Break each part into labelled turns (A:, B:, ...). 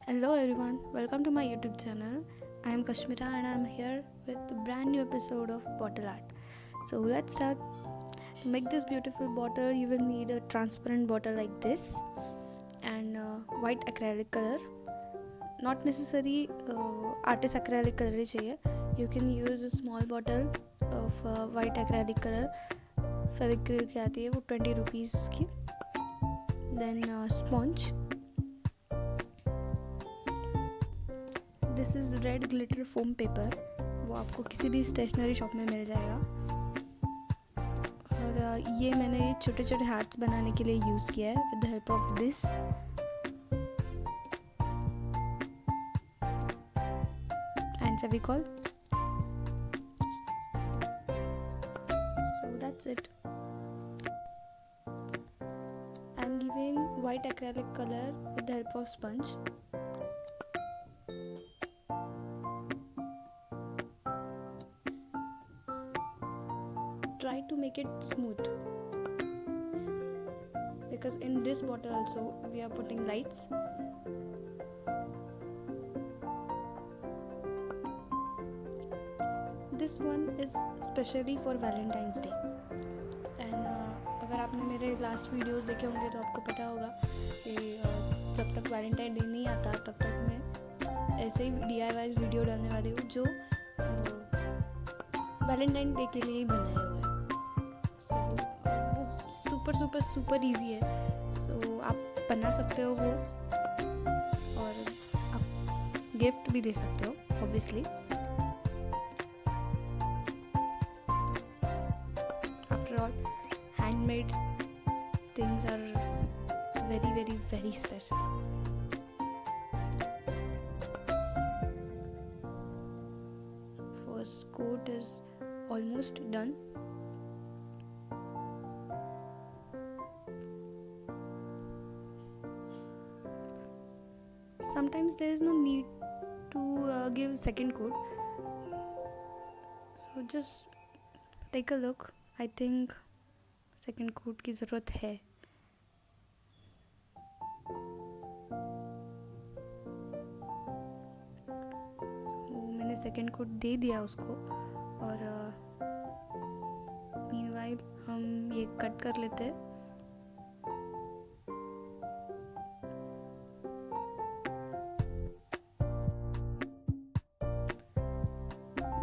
A: Hello everyone, welcome to my YouTube channel. I am Kashmira and I am here with a brand new episode of bottle art. So let's start. To make this beautiful bottle, you will need a transparent bottle like this and white acrylic color. Not necessary artist acrylic color ही चाहिए. You can use a small bottle of white acrylic color. Fevicril की आती है वो 20 rupees की. Then sponge. This is red glitter foam paper. वो आपको किसी भी स्टेशनरी शॉप में मिल जाएगा. और ये मैंने छोटे छोटे हार्ट्स बनाने के लिए यूज़ किया है with the help of this. And Fevicol. So that's it. I am giving white acrylic colour with the help of sponge. Try to make it smooth because in this bottle also we are putting lights. This one is specially for Valentine's Day and अगर आपने मेरे last videos देखे होंगे तो आपको पता होगा कि जब तक वैलेंटाइन डे नहीं आता तब तक मैं ऐसे ही DIY वीडियो डालने वाली हूँ जो वैलेंटाइन डे के लिए ही बनाए हुए हैं. सो वो सुपर इजी है. सो आप बना सकते हो वो और आप गिफ्ट भी दे सकते हो obviously. After all handmade things are very very very special. First coat is almost done. Sometimes there is no need to give second coat, so just take a look. I think second coat की ज़रूरत है. So मैंने second coat दे दिया उसको और meanwhile हम ये cut कर लेते हैं.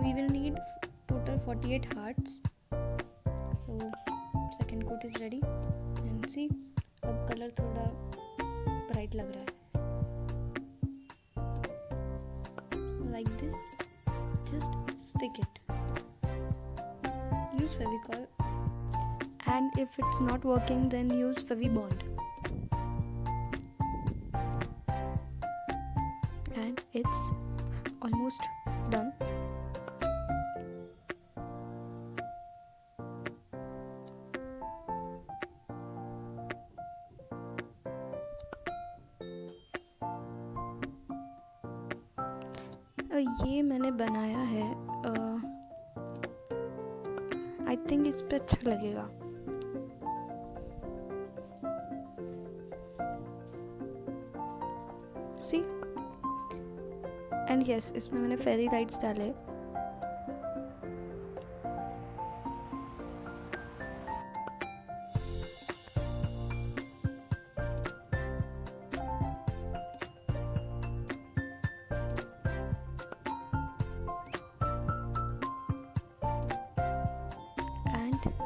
A: We will need total 48 hearts. So second coat is ready and see अब कलर थोड़ा ब्राइट लग रहा है. Like this, just stick it. Use Fevicol, and if it's not working then use Fevibond. And it's almost done. ये मैंने बनाया है. I think इस पे अच्छा लगेगा. सी एंड यस, इसमें मैंने फेरी लाइट्स डाले.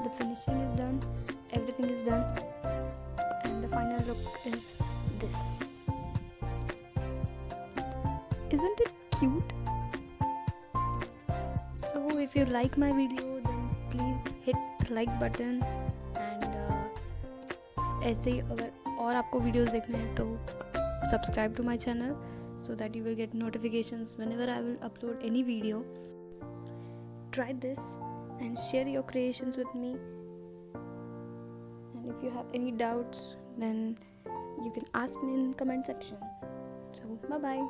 A: The finishing is done, everything is done, and the final look is this. Isn't it cute? So if you like my video then please hit the like button and ऐसे ही अगर और आपको videos देखने हैं तो subscribe to my channel so that you will get notifications whenever I will upload any video. Try this and share your creations with me, and if you have any doubts then you can ask me in comment section. So bye bye.